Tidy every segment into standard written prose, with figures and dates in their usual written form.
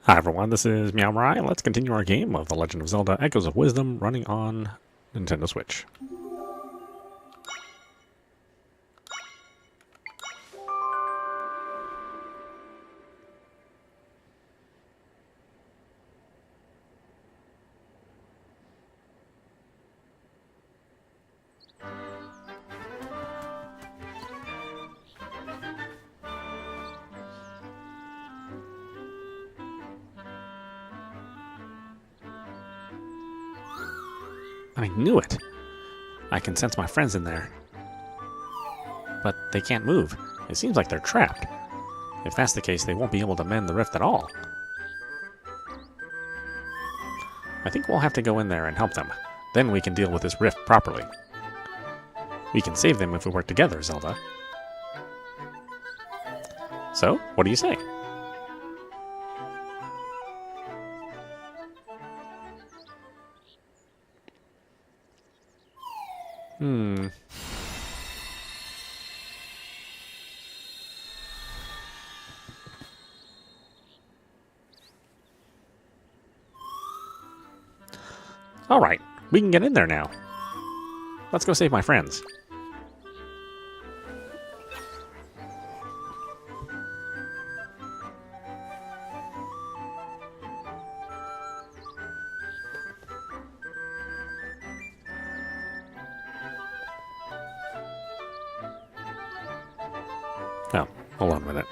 Hi everyone, this is meowmurai. Let's continue our game of The Legend of Zelda Echoes of Wisdom running on Nintendo Switch. I knew it! I can sense my friends in there. But they can't move. It seems like they're trapped. If that's the case, they won't be able to mend the rift at all. I think we'll have to go in there and help them. Then we can deal with this rift properly. We can save them if we work together, Zelda. So, what do you say? Alright, we can get in there now. Let's go save my friends. Oh, hold on a minute.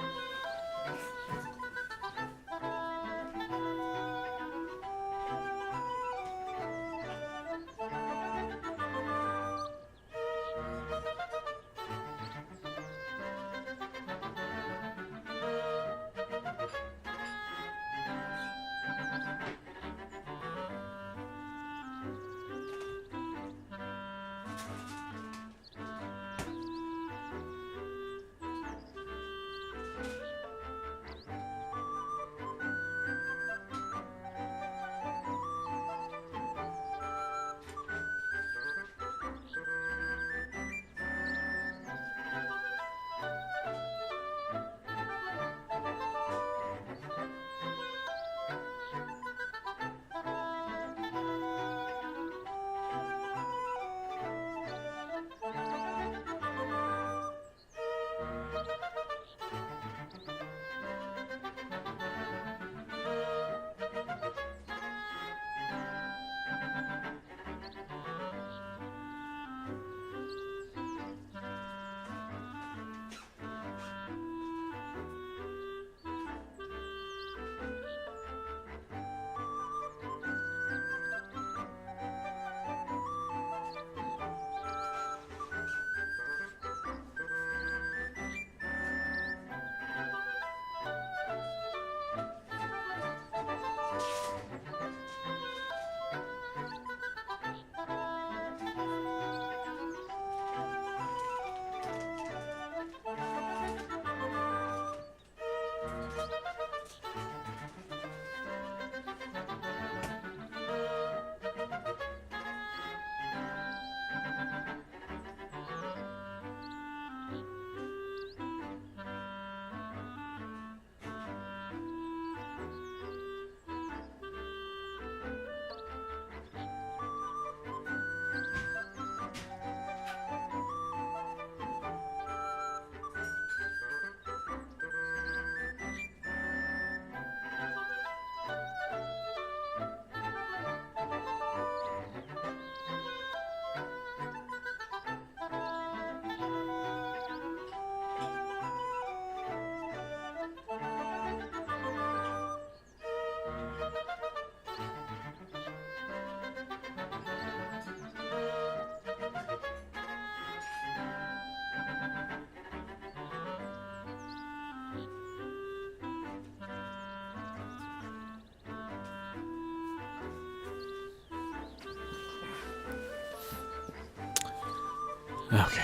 Okay.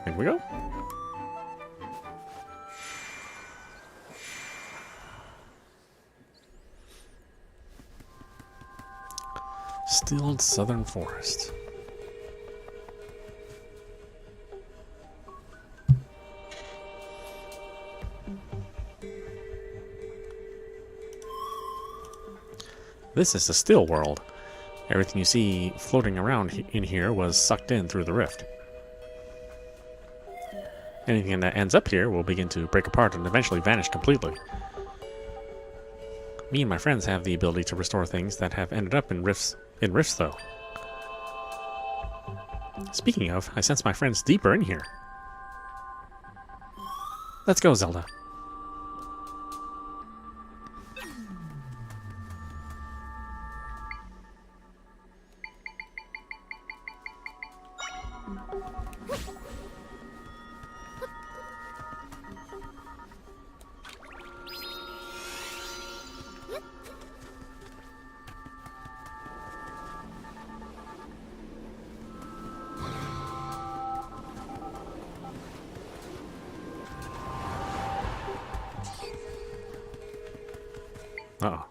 Here we go. Stilled southern forest. This is the still world. Everything you see floating around in here was sucked in through the rift. Anything that ends up here will begin to break apart and eventually vanish completely. Me and my friends have the ability to restore things that have ended up in rifts though. Speaking of, I sense my friends deeper in here. Let's go, Zelda. Uh-oh.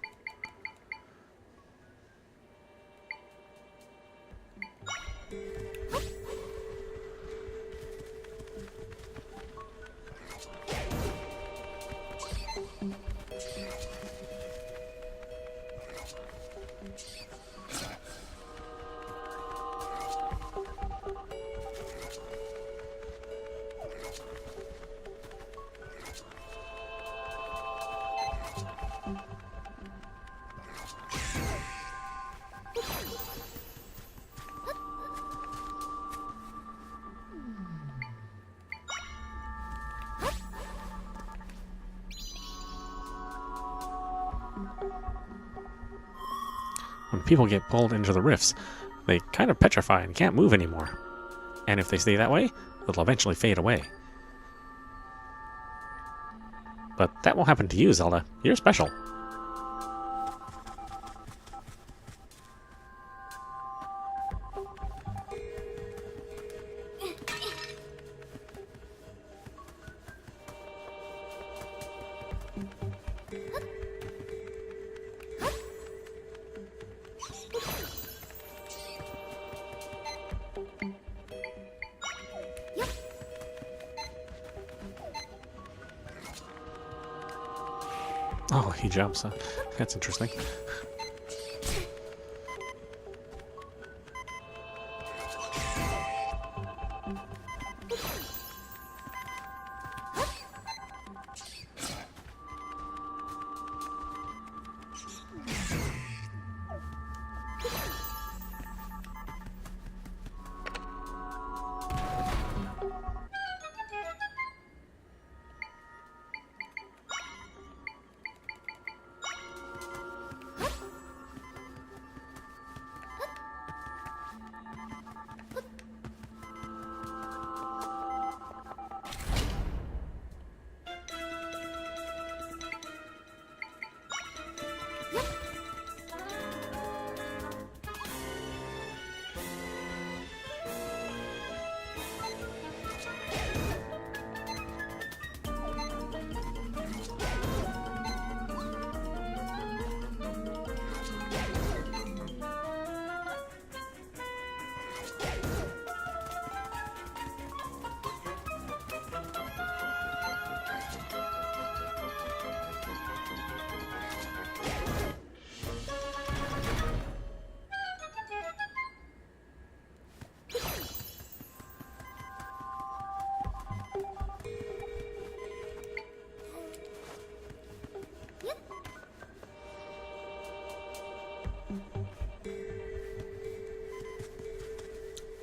When people get pulled into the rifts, they kind of petrify and can't move anymore. And if they stay that way, they'll eventually fade away. But that won't happen to you, Zelda. You're special. Oh, he jumps. That's interesting.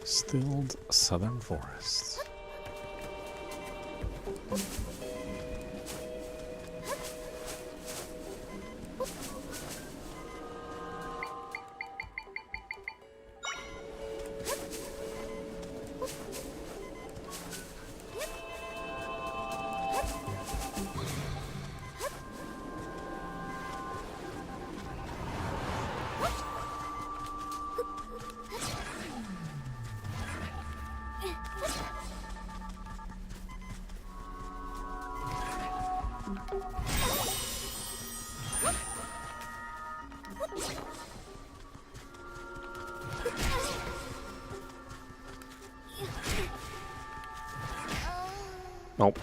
Stilled southern forests. Nope.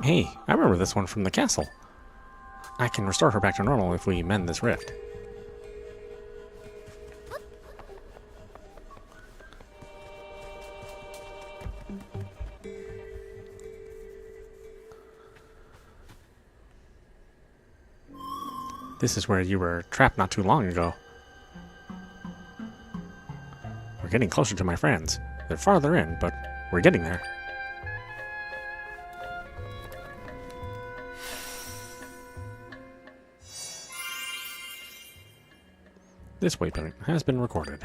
Hey, I remember this one from the castle. I can restore her back to normal if we mend this rift. This is where you were trapped not too long ago. We're getting closer to my friends. They're farther in, but we're getting there. This waypoint has been recorded.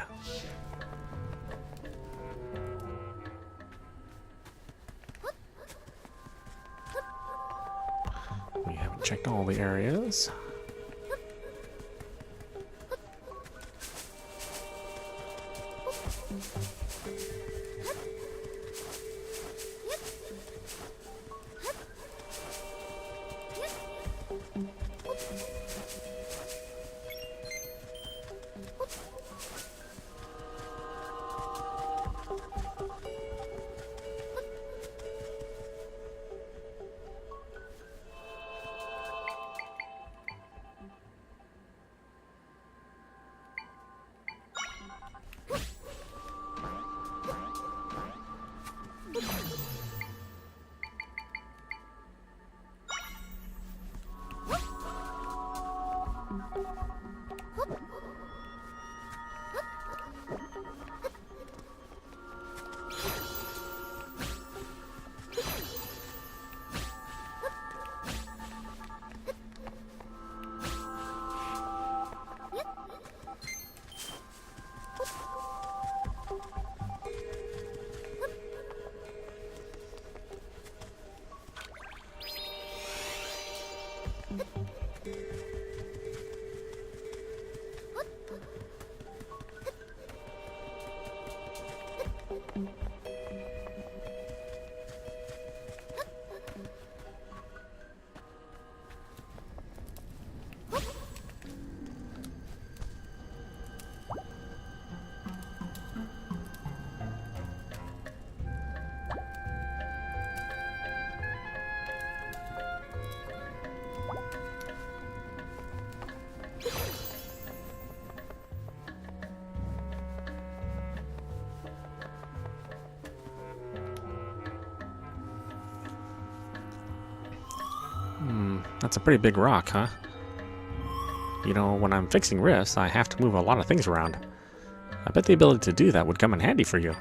We haven't checked all the areas. That's a pretty big rock, huh? You know, when I'm fixing rifts, I have to move a lot of things around. I bet the ability to do that would come in handy for you.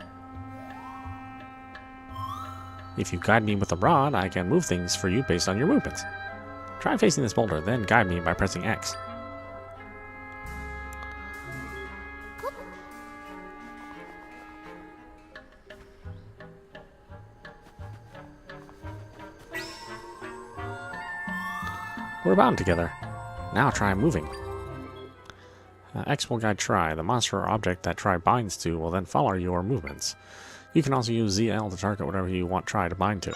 If you guide me with a rod, I can move things for you based on your movements. Try facing this boulder, then guide me by pressing X. We're bound together. Now try moving. X will guide Tri. The monster or object that Tri binds to will then follow your movements. You can also use ZL to target whatever you want Tri to bind to.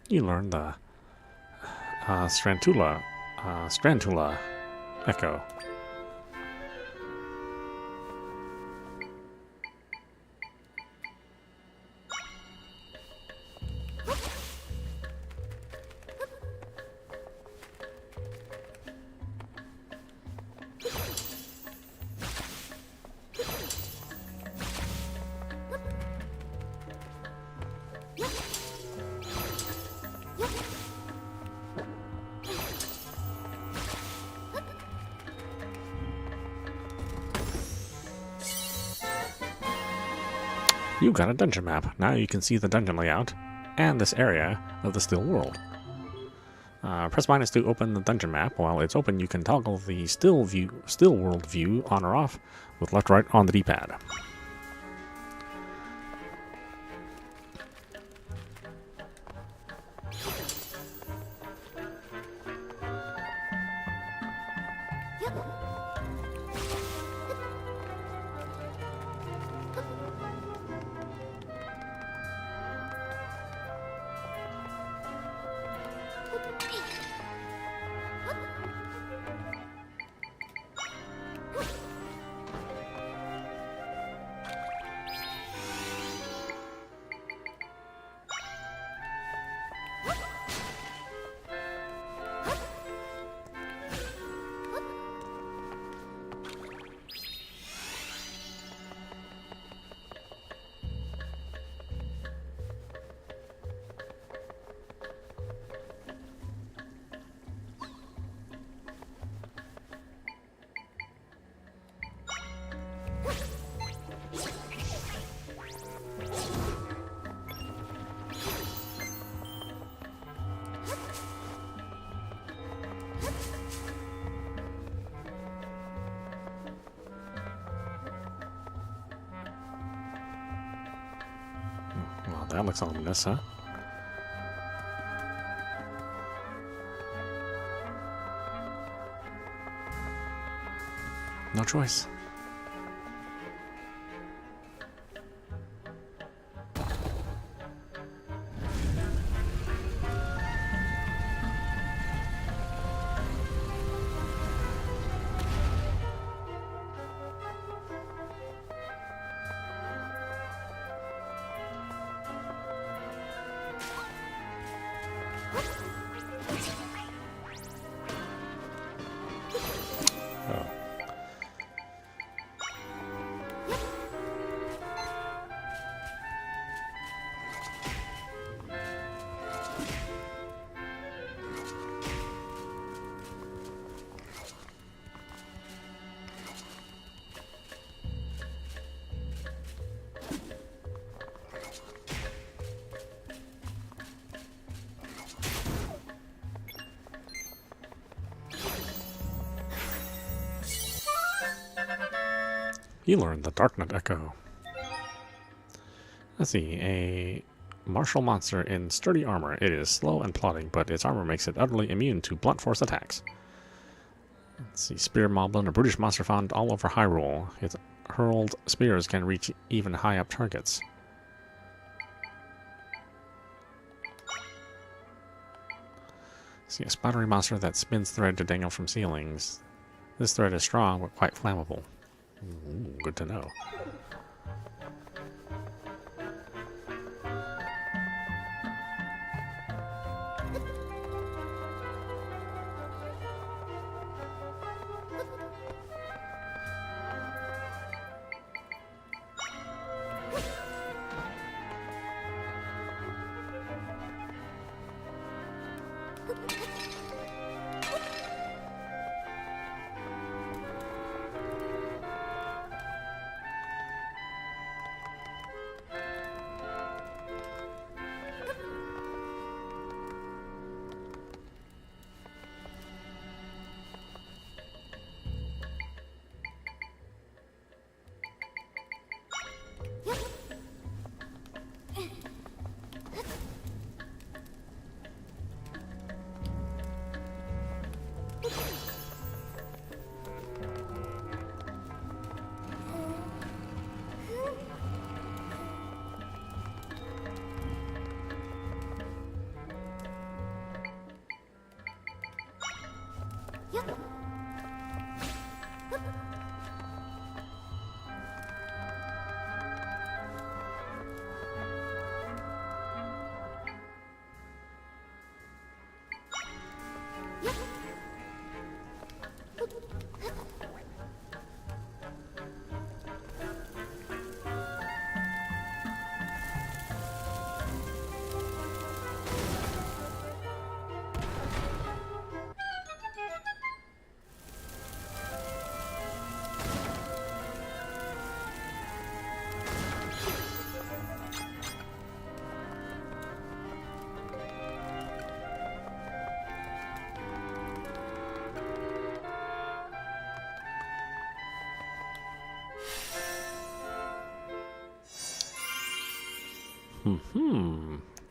You learn the Strantula Echo. You got a dungeon map. Now you can see the dungeon layout and this area of the still world. Press minus to open the dungeon map. While it's open, you can toggle the still world view on or off with left right on the D-pad. Well, that looks ominous, huh? No choice. Oh. You learned the Darknet Echo. Let's see, a martial monster in sturdy armor. It is slow and plodding, but its armor makes it utterly immune to blunt force attacks. Let's see, Spear Moblin, a brutish monster found all over Hyrule. Its hurled spears can reach even high up targets. See, a splattery monster that spins thread to dangle from ceilings. This thread is strong, but quite flammable. Ooh, good to know.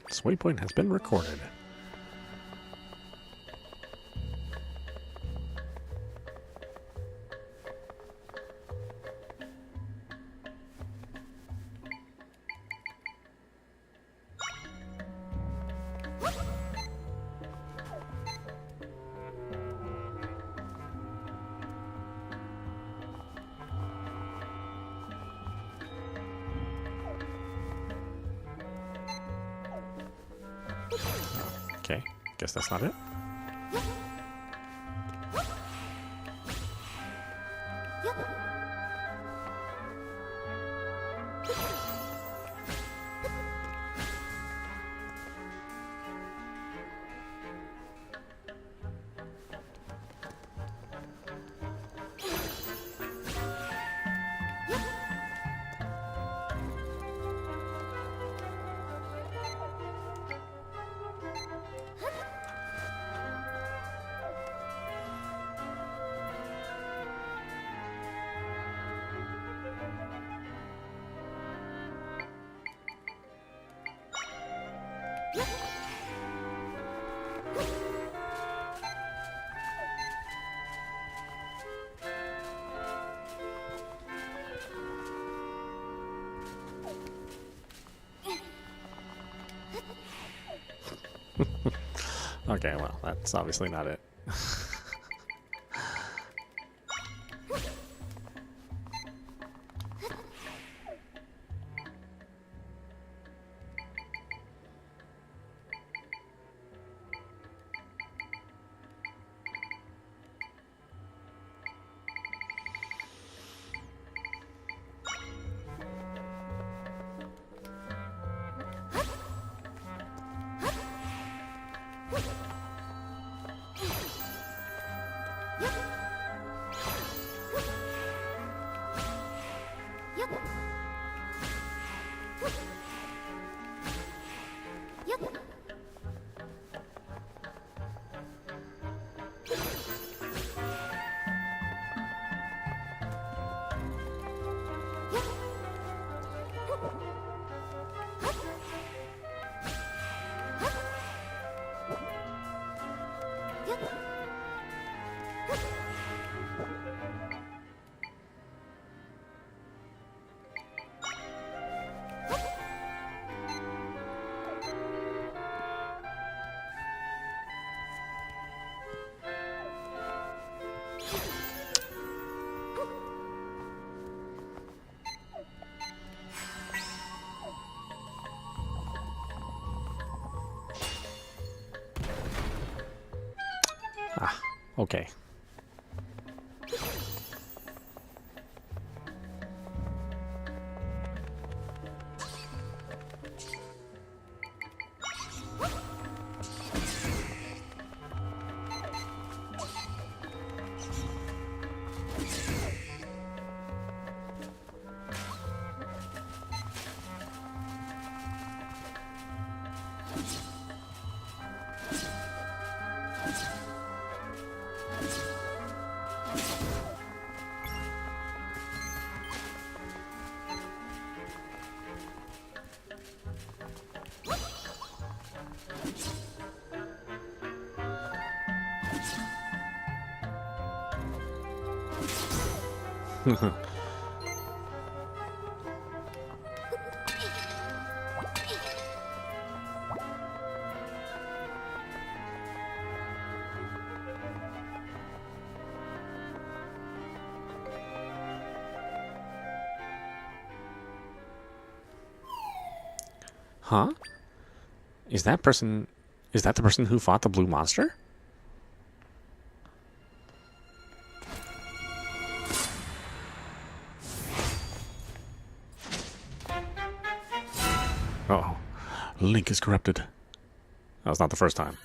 This waypoint has been recorded. Okay, guess that's not it. Okay, well, that's obviously not it. Ah, okay. Huh? Is that the person who fought the blue monster? Uh-oh. Link is corrupted. That was not the first time.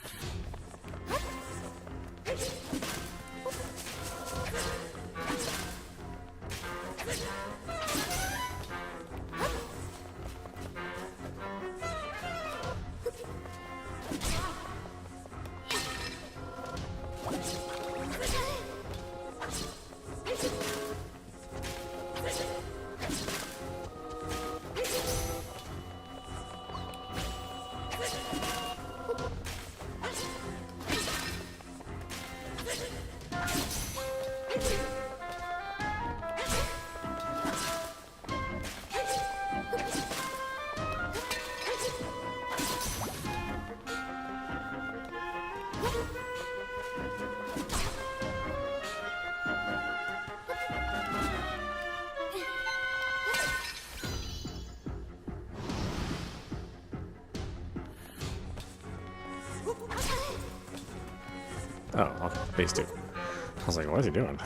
Oh, okay. Phase 2. I was like, what is he doing?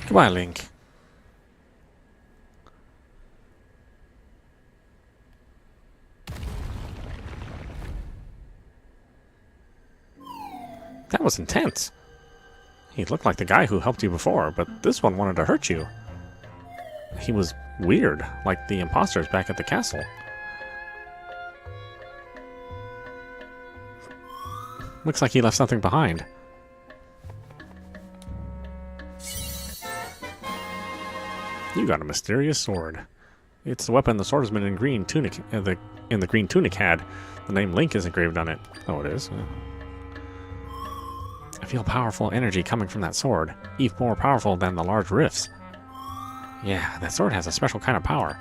Goodbye, Link. That was intense. He looked like the guy who helped you before, but this one wanted to hurt you. He was weird, like the imposters back at the castle. Looks like he left something behind. You got a mysterious sword. It's the weapon the swordsman in green tunic in the green tunic had. The name Link is engraved on it. Oh, it is. I feel powerful energy coming from that sword, even more powerful than the large rifts. Yeah, that sword has a special kind of power.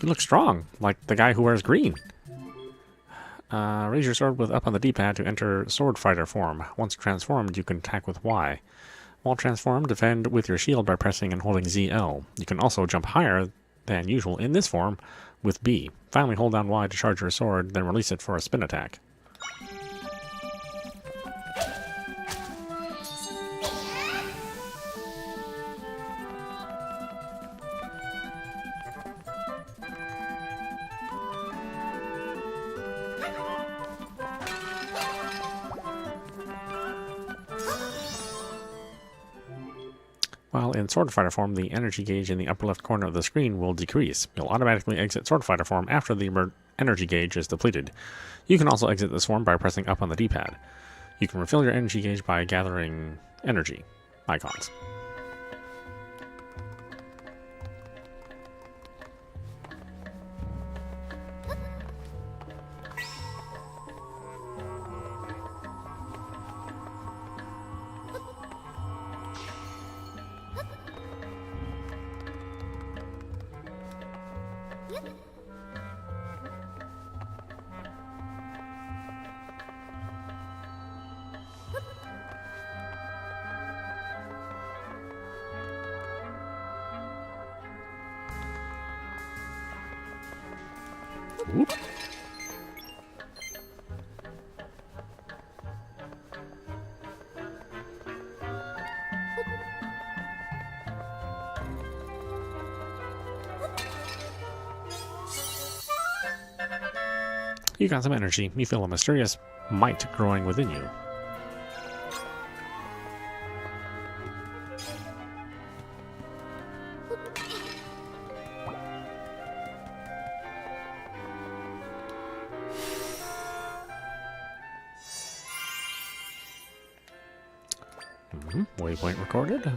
You look strong, like the guy who wears green. Raise your sword with up on the D-pad to enter sword fighter form. Once transformed, you can attack with Y. While transformed, defend with your shield by pressing and holding ZL. You can also jump higher than usual in this form with B. Finally, hold down Y to charge your sword, then release it for a spin attack. While in Sword Fighter form, the energy gauge in the upper left corner of the screen will decrease. You'll automatically exit Sword Fighter form after the energy gauge is depleted. You can also exit this form by pressing up on the D-pad. You can refill your energy gauge by gathering energy icons. Whoop. You got some energy. You feel a mysterious might growing within you. Waypoint recorded.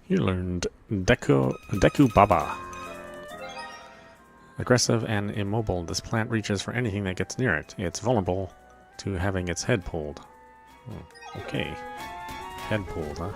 You learned Deku Baba. Aggressive and immobile, this plant reaches for anything that gets near it. It's vulnerable to having its head pulled. Okay. Head pulled, huh?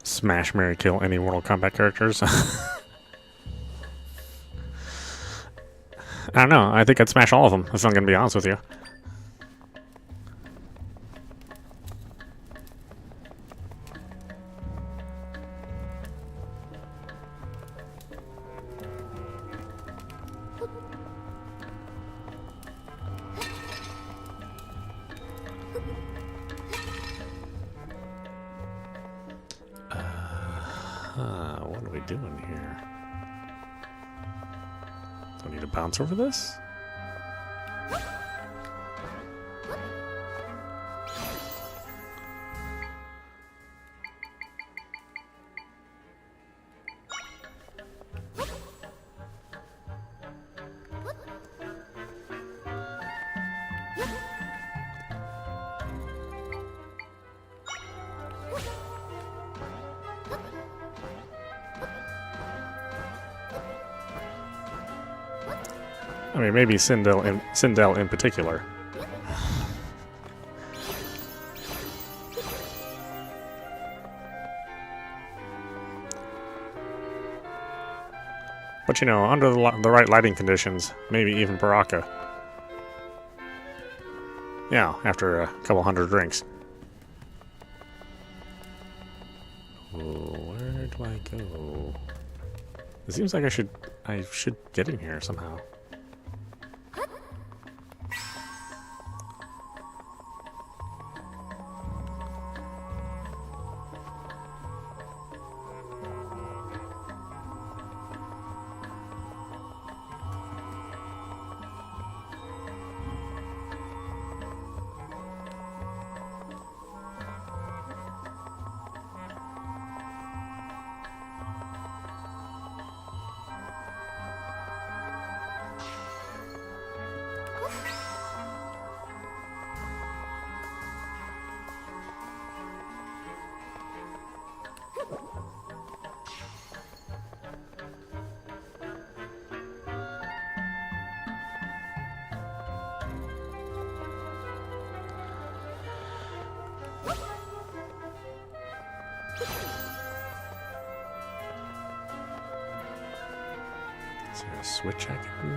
Smash, marry, kill any Mortal Kombat characters. I don't know. I think I'd smash all of them, if I'm going to be honest with you. What are we doing here? Do I need to bounce over this? I mean, maybe Sindel in particular. But you know, under the right lighting conditions, maybe even Baraka. Yeah, after a couple hundred drinks. Where do I go? It seems like I should get in here somehow. Is there a switch I can do?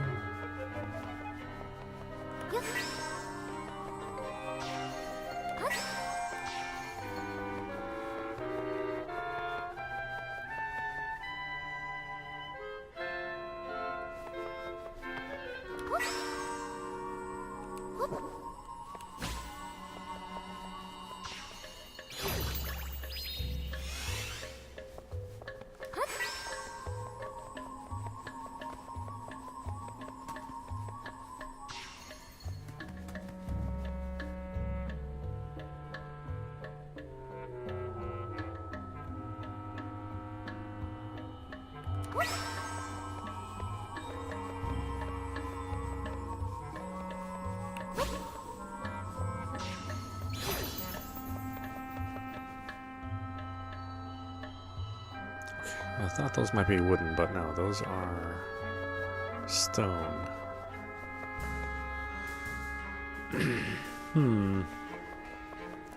I thought those might be wooden, but no, those are stone.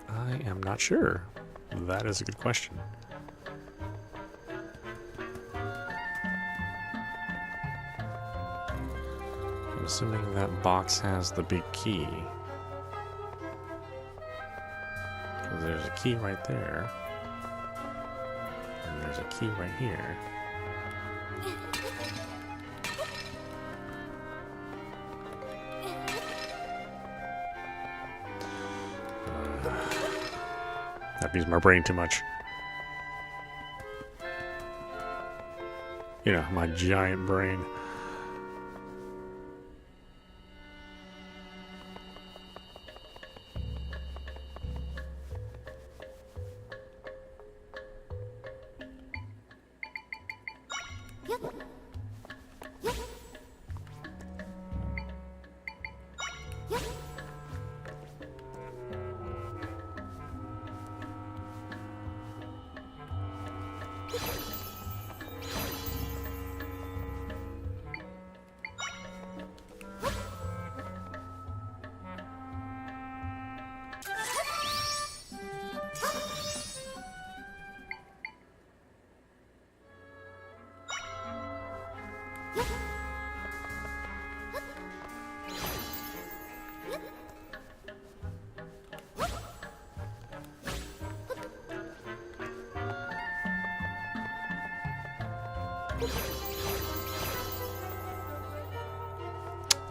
I am not sure. That is a good question. I'm assuming that box has the big key. Because there's a key right there. And there's a key right here. That used my brain too much. You know, my giant brain.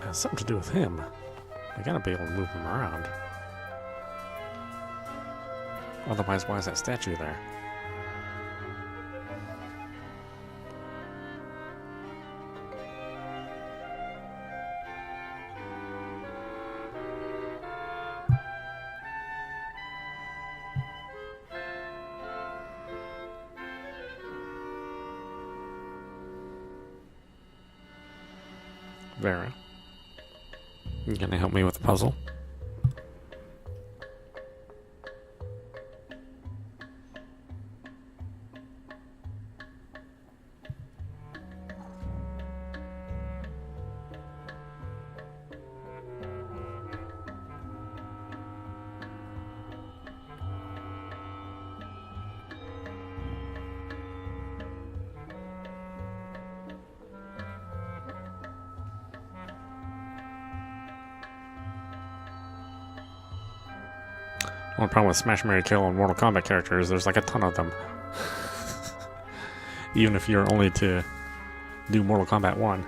Has something to do with him. I gotta be able to move him around. Otherwise, why is that statue there? Vera, you gonna help me with the puzzle? One problem with Smash, Marry, Kill and Mortal Kombat characters, there's like a ton of them. Even if you're only to do Mortal Kombat 1.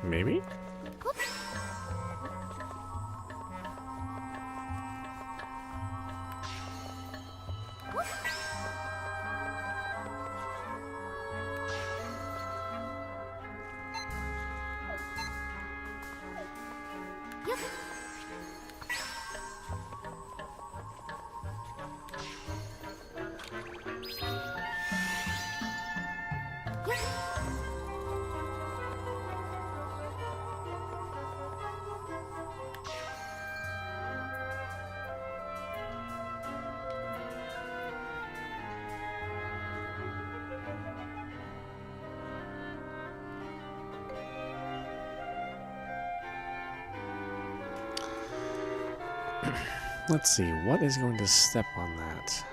Maybe? Let's see, what is going to step on that?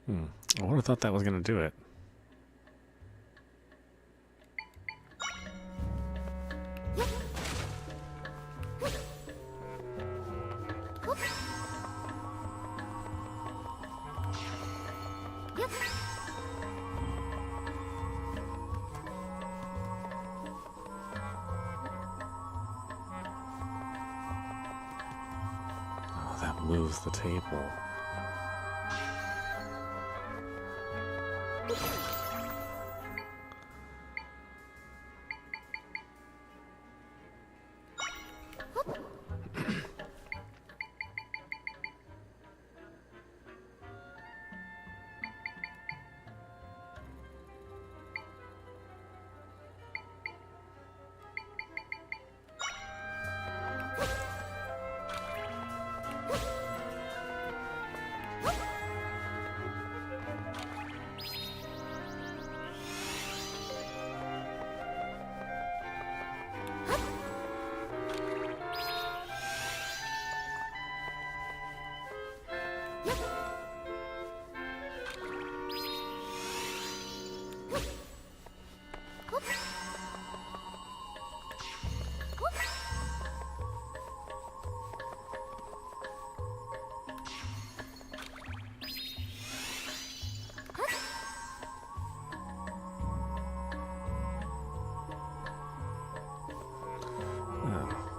I would have thought that was going to do it. Oh, that moves the table.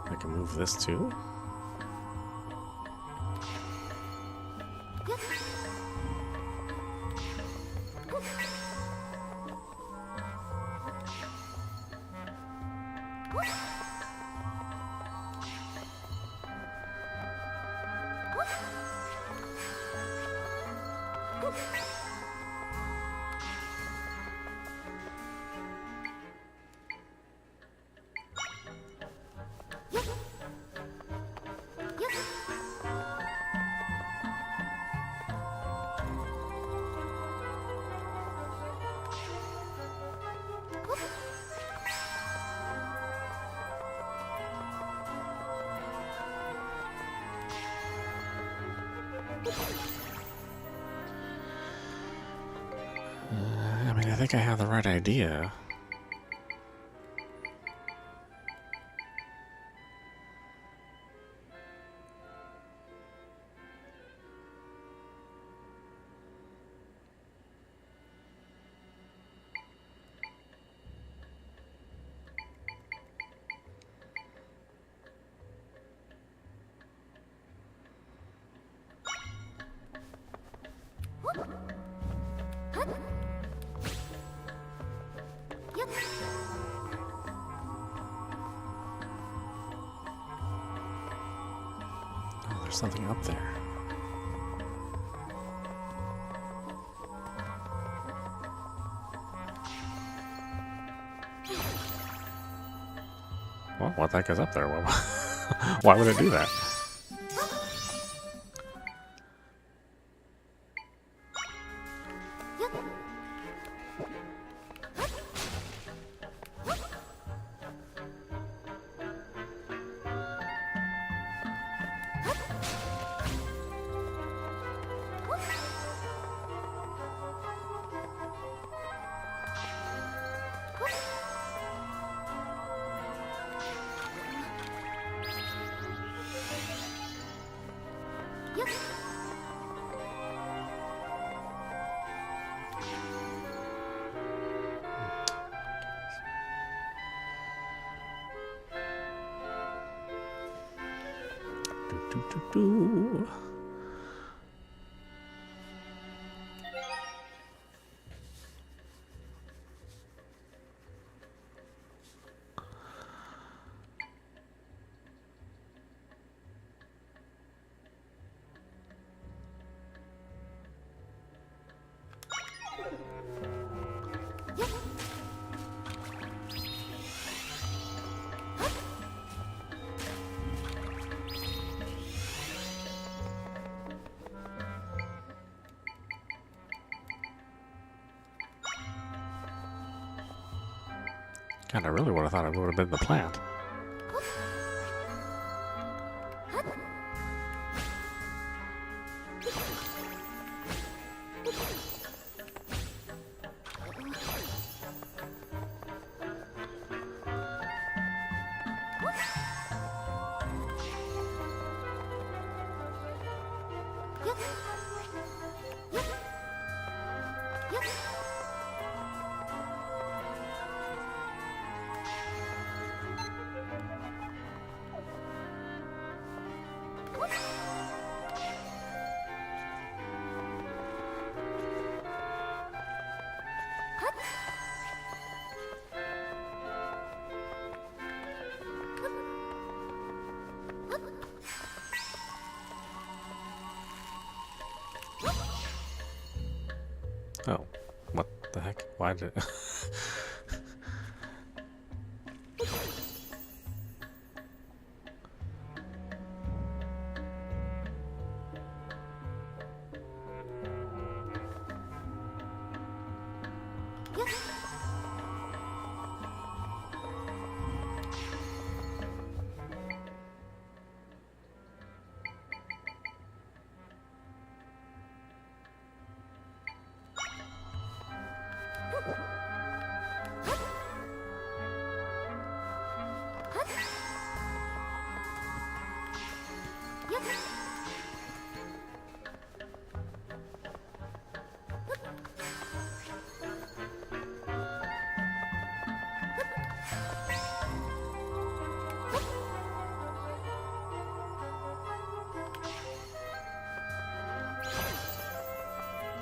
I can move this too. I mean, I think I have the right idea. Oh, there's something up there. Well, what the heck is up there? Well, why would it do that? Do. God, I really would have thought it would have been the plant. Oh, what the heck? Why did it...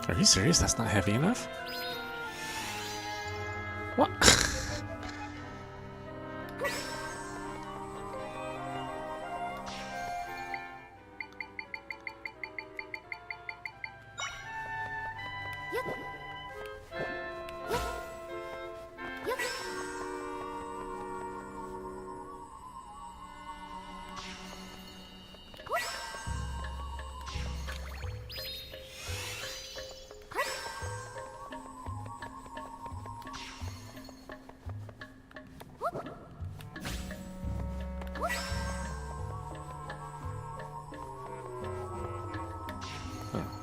Are you serious? That's not heavy enough? What?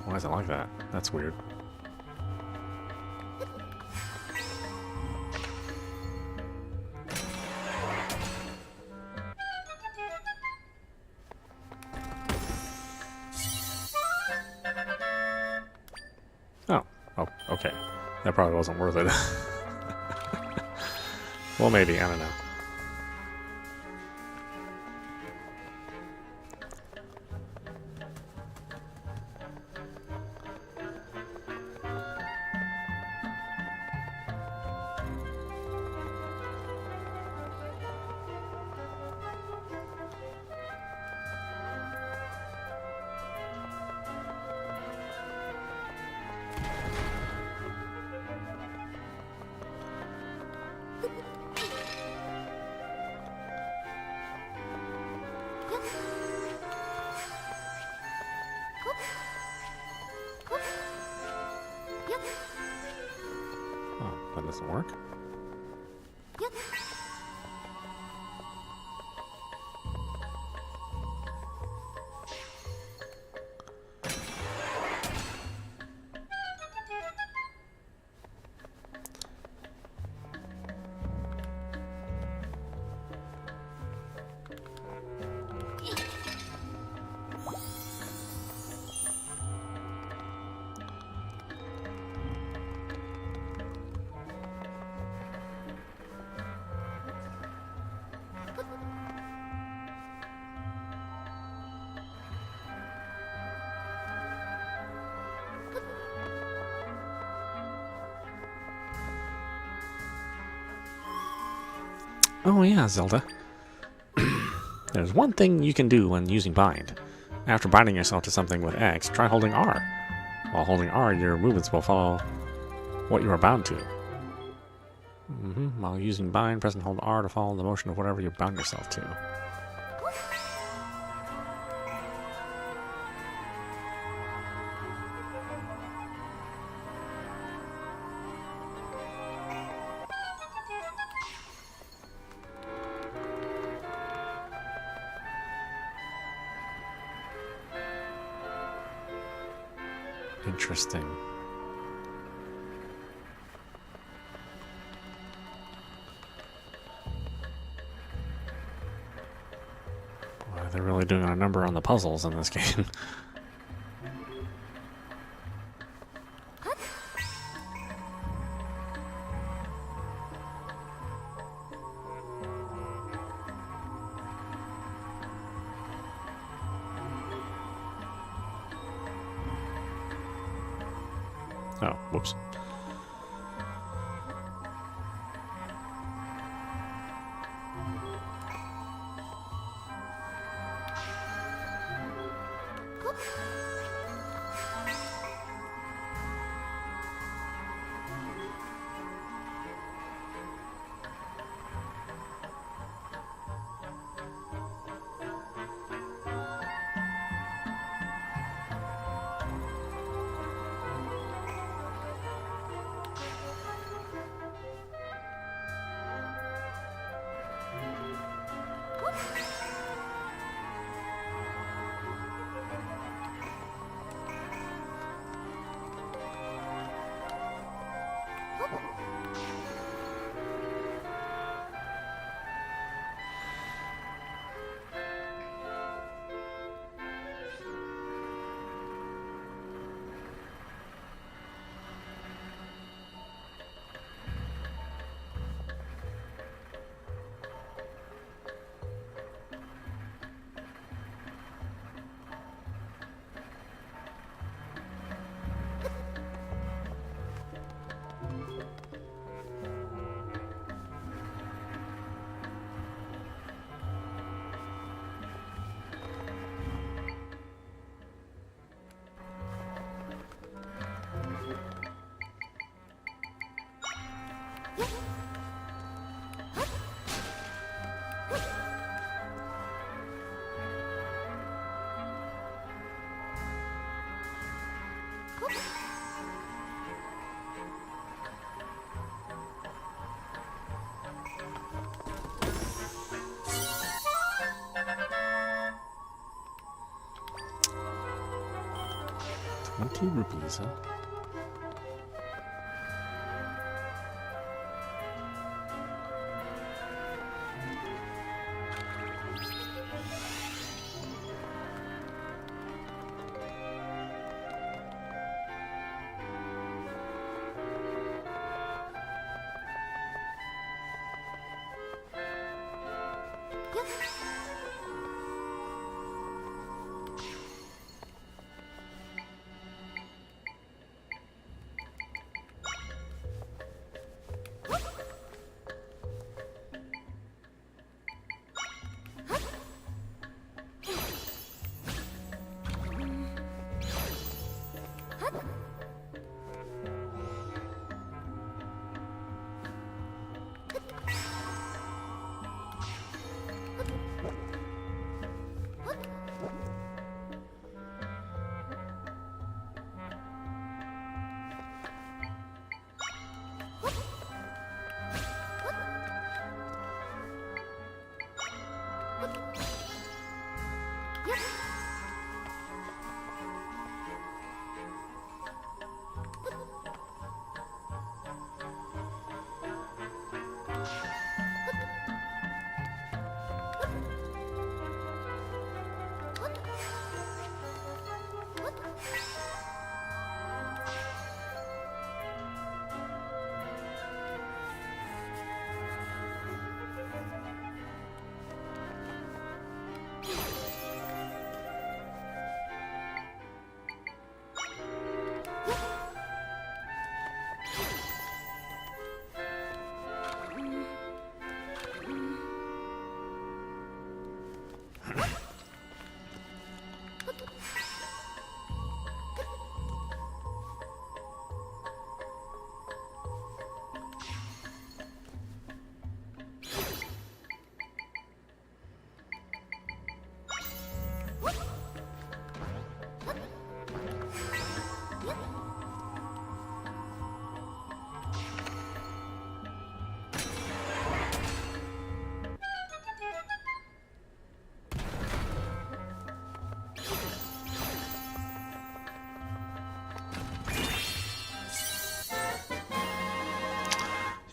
Why is it like that? That's weird. Oh. Oh, okay. That probably wasn't worth it. Well, maybe. I don't know. Oh, that doesn't work. Oh yeah, Zelda. There's one thing you can do when using bind. After binding yourself to something with X, try holding R. While holding R, your movements will follow what you are bound to. While using bind, press and hold R to follow the motion of whatever you bound yourself to. Interesting. Boy, they're really doing a number on the puzzles in this game. Oh, whoops. ₹20, huh?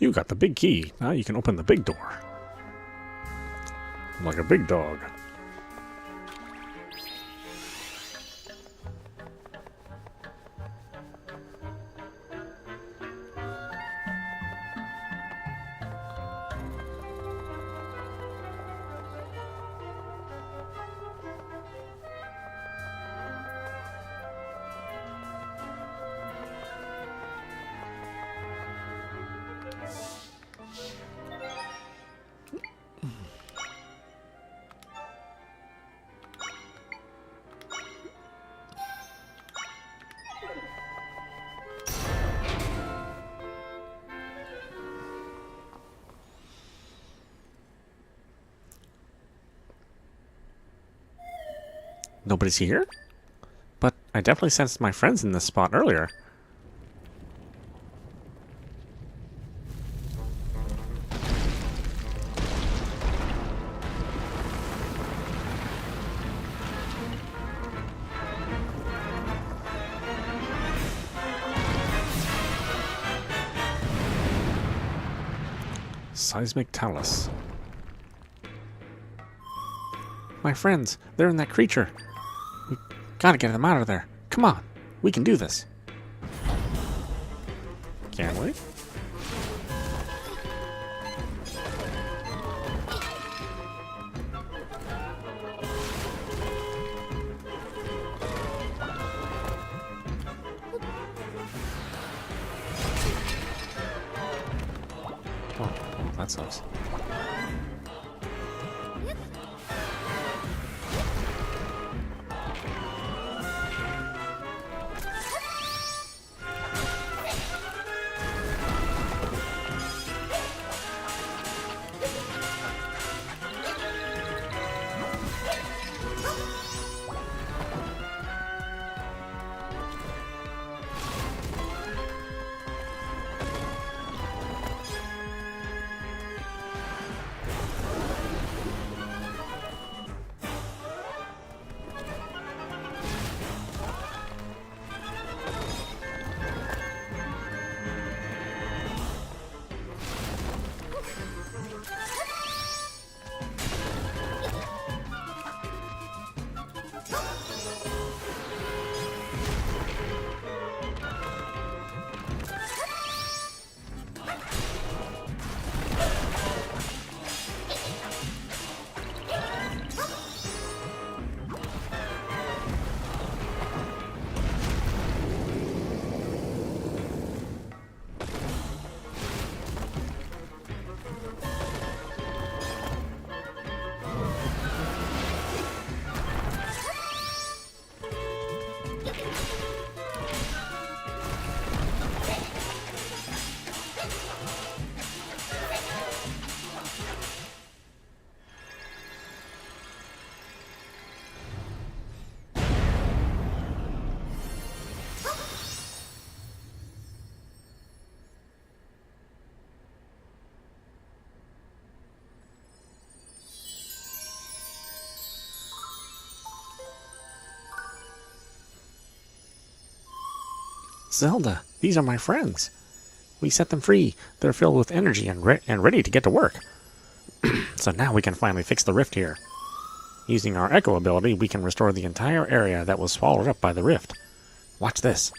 You got the big key. Now you can open the big door. Like a big dog. Nobody's here? But I definitely sensed my friends in this spot earlier. Seismic Talus. My friends, they're in that creature. We gotta get them out of there. Come on, we can do this. Can we? Oh, that sucks. Zelda, these are my friends. We set them free. They're filled with energy and ready to get to work. So now we can finally fix the rift here. Using our Echo ability, we can restore the entire area that was swallowed up by the rift. Watch this.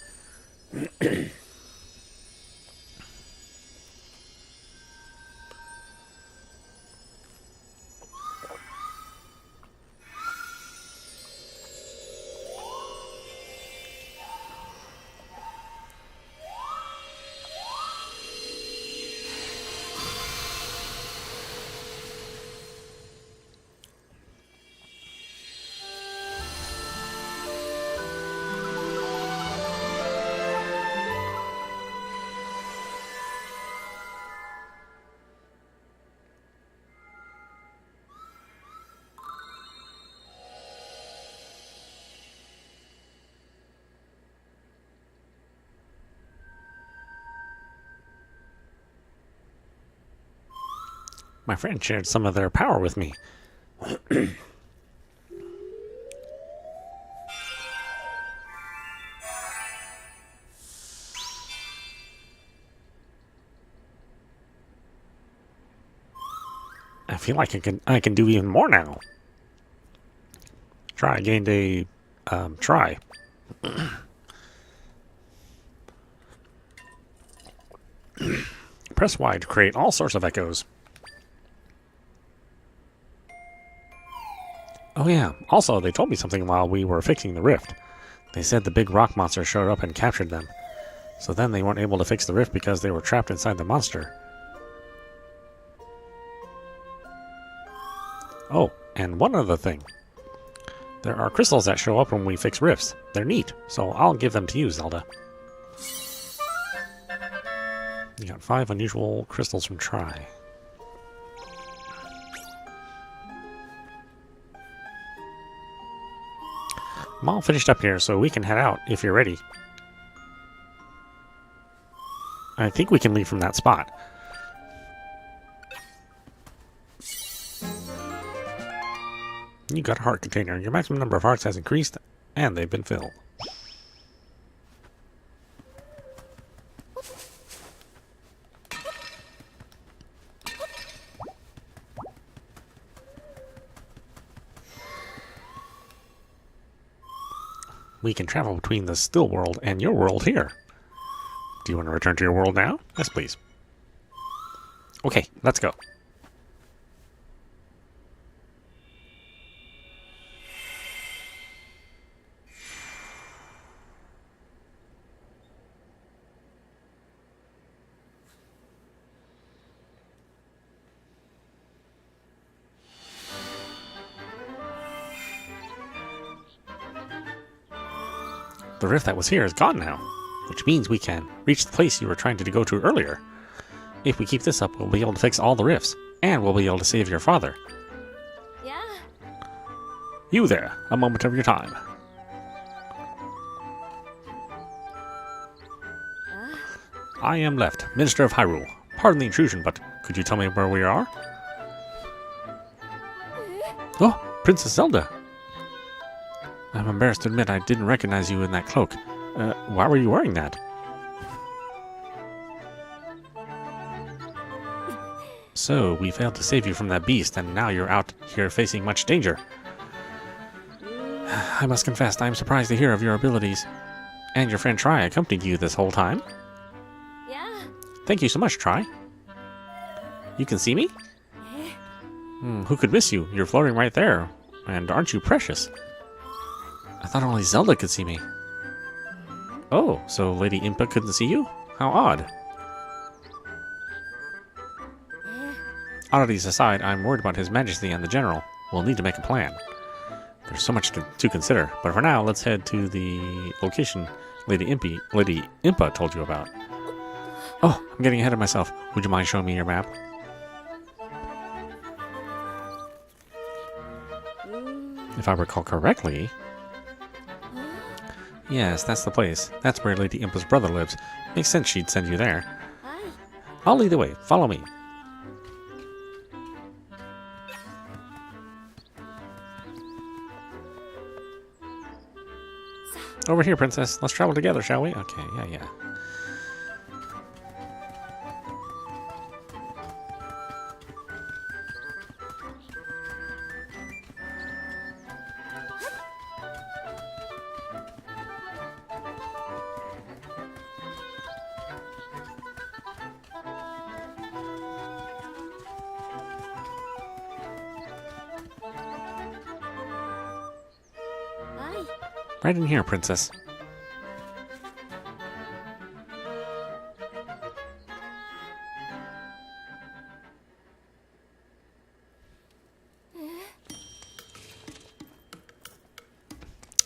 My friend shared some of their power with me. I feel like I can do even more now. Try gained a try. Press Y to create all sorts of echoes. Oh yeah, also they told me something while we were fixing the rift. They said the big rock monster showed up and captured them. So then they weren't able to fix the rift because they were trapped inside the monster. Oh, and one other thing. There are crystals that show up when we fix rifts. They're neat, so I'll give them to you, Zelda. You got 5 unusual crystals from Try. I'm all finished up here, so we can head out if you're ready. I think we can leave from that spot. You got a heart container. Your maximum number of hearts has increased, and they've been filled. We can travel between the still world and your world here. Do you want to return to your world now? Yes, please. Okay, let's go. The rift that was here is gone now, which means we can reach the place you were trying to go to earlier. If we keep this up, we'll be able to fix all the rifts, and we'll be able to save your father. Yeah. You there, a moment of your time. I am Left, Minister of Hyrule. Pardon the intrusion, but could you tell me where we are? Oh, Princess Zelda! I'm embarrassed to admit I didn't recognize you in that cloak. Why were you wearing that? So, we failed to save you from that beast, and now you're out here facing much danger. I must confess, I am surprised to hear of your abilities. And your friend Tri accompanied you this whole time. Yeah. Thank you so much, Tri. You can see me? Who could miss you? You're floating right there. And aren't you precious? I thought only Zelda could see me. Oh, so Lady Impa couldn't see you? How odd. Oddities aside, I'm worried about His Majesty and the General. We'll need to make a plan. There's so much to consider, but for now, let's head to the location Lady Impa told you about. Oh, I'm getting ahead of myself. Would you mind showing me your map? If I recall correctly... Yes, that's the place. That's where Lady Impa's brother lives. Makes sense she'd send you there. I'll lead the way. Follow me. Over here, Princess. Let's travel together, shall we? Okay, yeah. Right in here, Princess.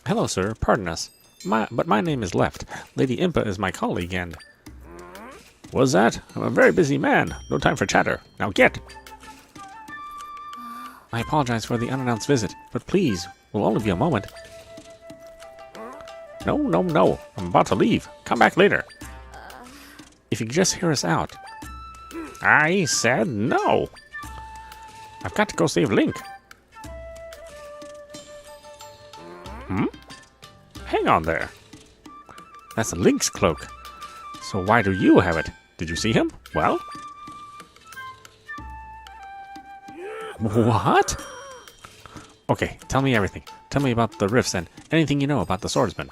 Hello, sir. Pardon us. But my name is Left. Lady Impa is my colleague and... What's that? I'm a very busy man. No time for chatter. Now get! I apologize for the unannounced visit, but please, will only be a moment. No. I'm about to leave. Come back later. If you could just hear us out. I said no. I've got to go save Link. Hang on there. That's Link's cloak. So why do you have it? Did you see him? Well? What? Okay, tell me everything. Tell me about the rifts and anything you know about the swordsman.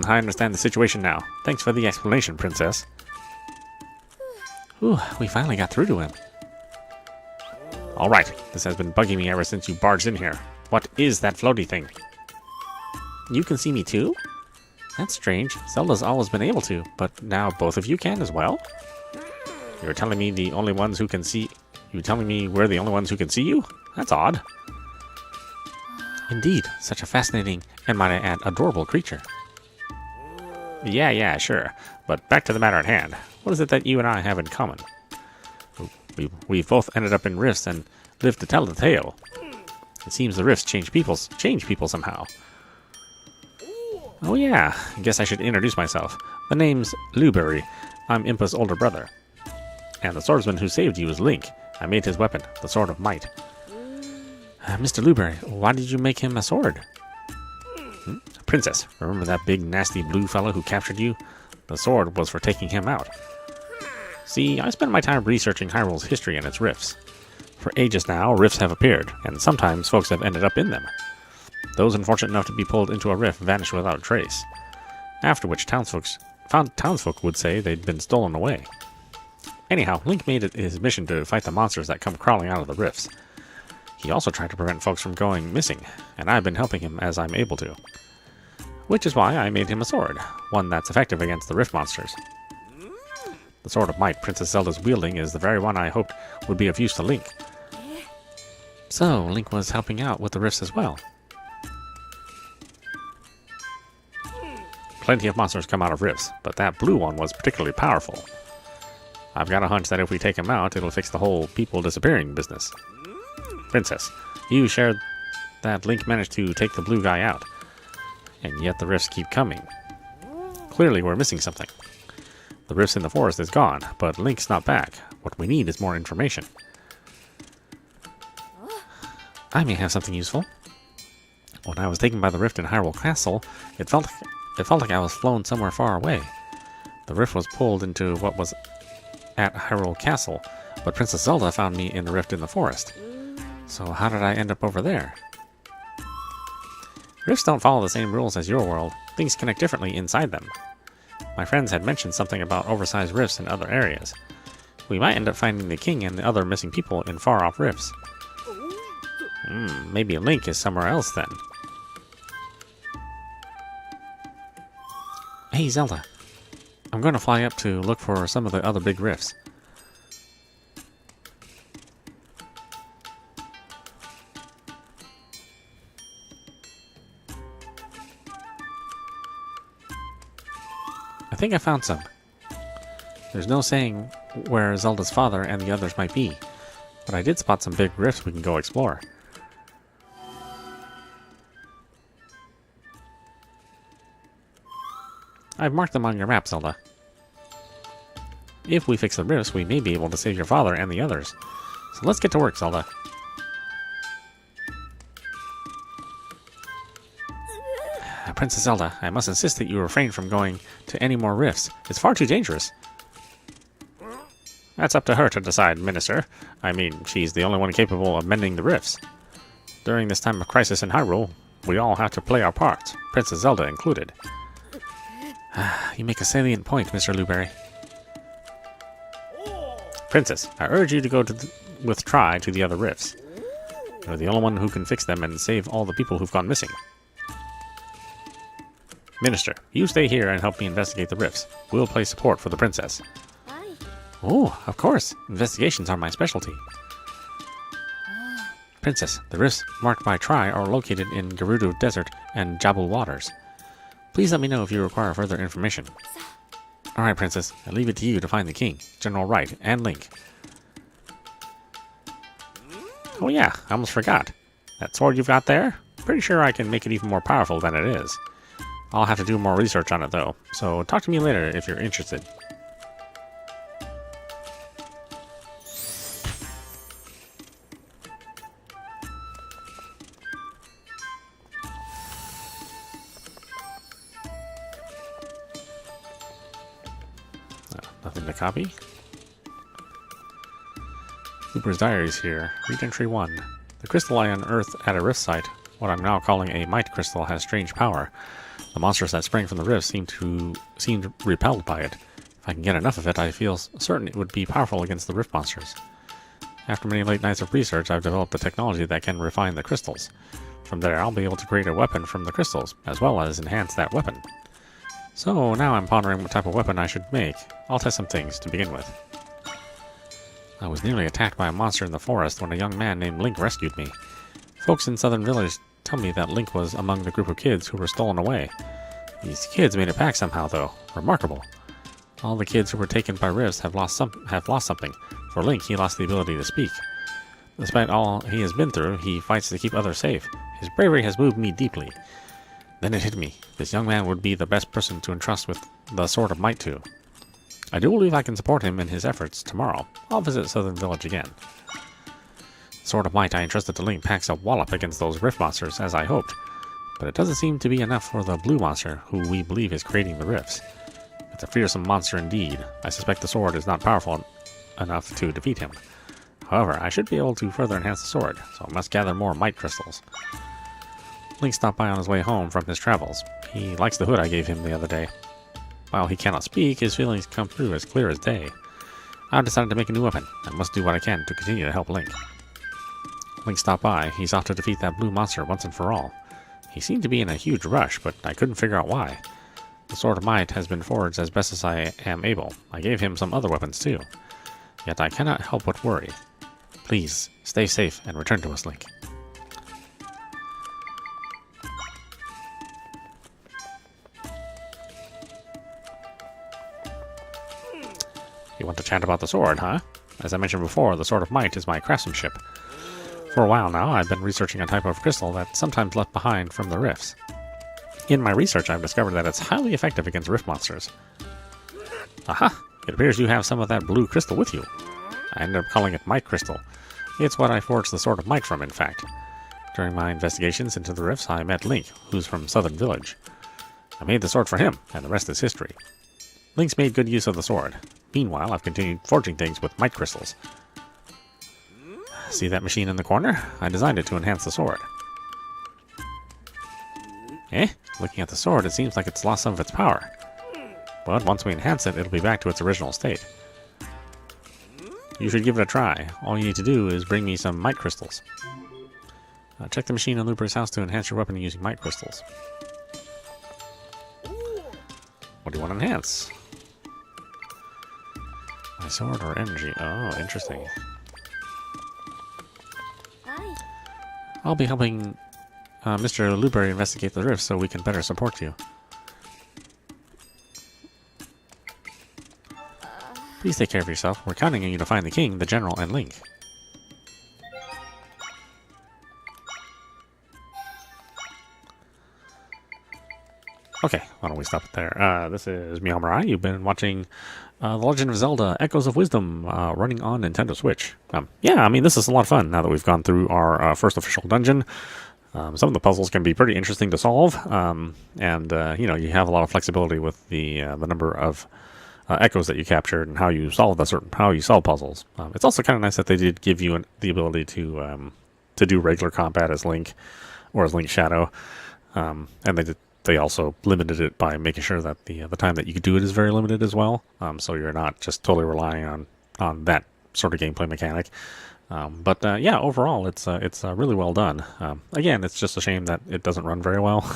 I understand the situation now. Thanks for the explanation, Princess. Whew, we finally got through to him. Alright, this has been bugging me ever since you barged in here. What is that floaty thing? You can see me too? That's strange. Zelda's always been able to, but now both of you can as well? You're telling me the only ones who can see... You're telling me we're the only ones who can see you? That's odd. Indeed, such a fascinating, and might I add, adorable creature. Yeah, sure. But back to the matter at hand. What is it that you and I have in common? We've both ended up in rifts and lived to tell the tale. It seems the rifts change people somehow. Oh yeah, I guess I should introduce myself. The name's Luberry. I'm Impa's older brother. And the swordsman who saved you is Link. I made his weapon, the Sword of Might. Mr. Luberry, why did you make him a sword? Princess, remember that big nasty blue fellow who captured you? The sword was for taking him out. See, I spent my time researching Hyrule's history and its rifts. For ages now, rifts have appeared, and sometimes folks have ended up in them. Those unfortunate enough to be pulled into a rift vanish without a trace. After which townsfolk would say they'd been stolen away. Anyhow, Link made it his mission to fight the monsters that come crawling out of the rifts. He also tried to prevent folks from going missing, and I've been helping him as I'm able to. Which is why I made him a sword, one that's effective against the rift monsters. The Sword of Might Princess Zelda's wielding is the very one I hoped would be of use to Link. So, Link was helping out with the rifts as well. Plenty of monsters come out of rifts, but that blue one was particularly powerful. I've got a hunch that if we take him out, it'll fix the whole people disappearing business. Princess, you shared that Link managed to take the blue guy out, and yet the rifts keep coming. Clearly we're missing something. The rifts in the forest is gone, but Link's not back. What we need is more information. I may have something useful. When I was taken by the rift in Hyrule Castle, it felt like I was flown somewhere far away. The rift was pulled into what was at Hyrule Castle, but Princess Zelda found me in the rift in the forest. So how did I end up over there? Rifts don't follow the same rules as your world. Things connect differently inside them. My friends had mentioned something about oversized rifts in other areas. We might end up finding the king and the other missing people in far-off rifts. Maybe Link is somewhere else then. Hey Zelda, I'm going to fly up to look for some of the other big rifts. I think I found some. There's no saying where Zelda's father and the others might be, but I did spot some big rifts we can go explore. I've marked them on your map, Zelda. If we fix the rifts, we may be able to save your father and the others. So let's get to work, Zelda. Princess Zelda, I must insist that you refrain from going to any more rifts. It's far too dangerous. That's up to her to decide, Minister. I mean, she's the only one capable of mending the rifts. During this time of crisis in Hyrule, we all have to play our parts, Princess Zelda included. You make a salient point, Mr. Luberry. Princess, I urge you to go with Tri to the other rifts. You're the only one who can fix them and save all the people who've gone missing. Minister, you stay here and help me investigate the rifts. We'll play support for the princess. Hi. Oh, of course. Investigations are my specialty. Princess, the rifts marked by Tri are located in Gerudo Desert and Jabul Waters. Please let me know if you require further information. Alright, Princess, I leave it to you to find the king, General Wright, and Link. Oh yeah, I almost forgot. That sword you've got there? Pretty sure I can make it even more powerful than it is. I'll have to do more research on it though, so talk to me later if you're interested. Nothing to copy. Cooper's Diary is here. Read entry 1. The crystal I unearthed at a rift site, what I'm now calling a might crystal, has strange power. The monsters that sprang from the rift seemed repelled by it. If I can get enough of it, I feel certain it would be powerful against the rift monsters. After many late nights of research, I've developed a technology that can refine the crystals. From there, I'll be able to create a weapon from the crystals, as well as enhance that weapon. So now I'm pondering what type of weapon I should make. I'll test some things to begin with. I was nearly attacked by a monster in the forest when a young man named Link rescued me. Folks in Southern Village tell me that Link was among the group of kids who were stolen away. These kids made it back somehow, though. Remarkable. All the kids who were taken by rifts have lost something. For Link, he lost the ability to speak. Despite all he has been through, he fights to keep others safe. His bravery has moved me deeply. Then it hit me. This young man would be the best person to entrust with the Sword of Might to. I do believe I can support him in his efforts tomorrow. I'll visit Southern Village again. The Sword of Might I entrusted to Link packs a wallop against those rift monsters, as I hoped. But it doesn't seem to be enough for the blue monster, who we believe is creating the rifts. It's a fearsome monster indeed. I suspect the sword is not powerful enough to defeat him. However, I should be able to further enhance the sword, so I must gather more might crystals. Link stopped by on his way home from his travels. He likes the hood I gave him the other day. While he cannot speak, his feelings come through as clear as day. I've decided to make a new weapon. I must do what I can to continue to help Link. Link stopped by. He's off to defeat that blue monster once and for all. He seemed to be in a huge rush, but I couldn't figure out why. The Sword of Might has been forged as best as I am able. I gave him some other weapons too. Yet I cannot help but worry. Please, stay safe and return to us, Link. You want to chat about the sword, huh? As I mentioned before, the Sword of Might is my craftsmanship. For a while now, I've been researching a type of crystal that's sometimes left behind from the rifts. In my research, I've discovered that it's highly effective against rift monsters. Aha! It appears you have some of that blue crystal with you. I ended up calling it Might Crystal. It's what I forged the Sword of Might from, in fact. During my investigations into the rifts, I met Link, who's from Southern Village. I made the sword for him, and the rest is history. Link's made good use of the sword. Meanwhile, I've continued forging things with might crystals. See that machine in the corner? I designed it to enhance the sword. Looking at the sword, it seems like it's lost some of its power. But once we enhance it, it'll be back to its original state. You should give it a try. All you need to do is bring me some might crystals. Check the machine in Looper's house to enhance your weapon using might crystals. What do you want to enhance? My sword or energy? Oh, interesting. Hi. I'll be helping Mr. Luber investigate the rift so we can better support you. Please take care of yourself. We're counting on you to find the king, the general, and Link. Okay, why don't we stop it there? This is meowmurai. You've been watching The Legend of Zelda Echoes of Wisdom running on Nintendo Switch. Yeah, I mean, this is a lot of fun now that we've gone through our first official dungeon. Some of the puzzles can be pretty interesting to solve, and you know, you have a lot of flexibility with the number of echoes that you captured and how you solve puzzles. It's also kind of nice that they did give you the ability to do regular combat as Link or as Link's Shadow, and they also limited it by making sure that the time that you could do it is very limited as well. So you're not just totally relying on that sort of gameplay mechanic. But yeah, overall, it's really well done. Again, it's just a shame that it doesn't run very well.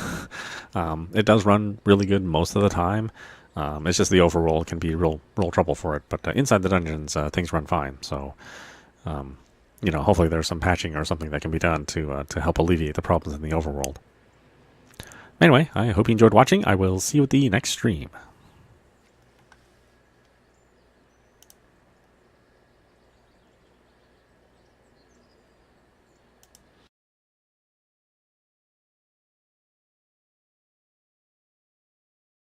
It does run really good most of the time. It's just the overworld can be real trouble for it. But inside the dungeons, things run fine. So, you know, hopefully there's some patching or something that can be done to help alleviate the problems in the overworld. Anyway, I hope you enjoyed watching. I will see you at the next stream.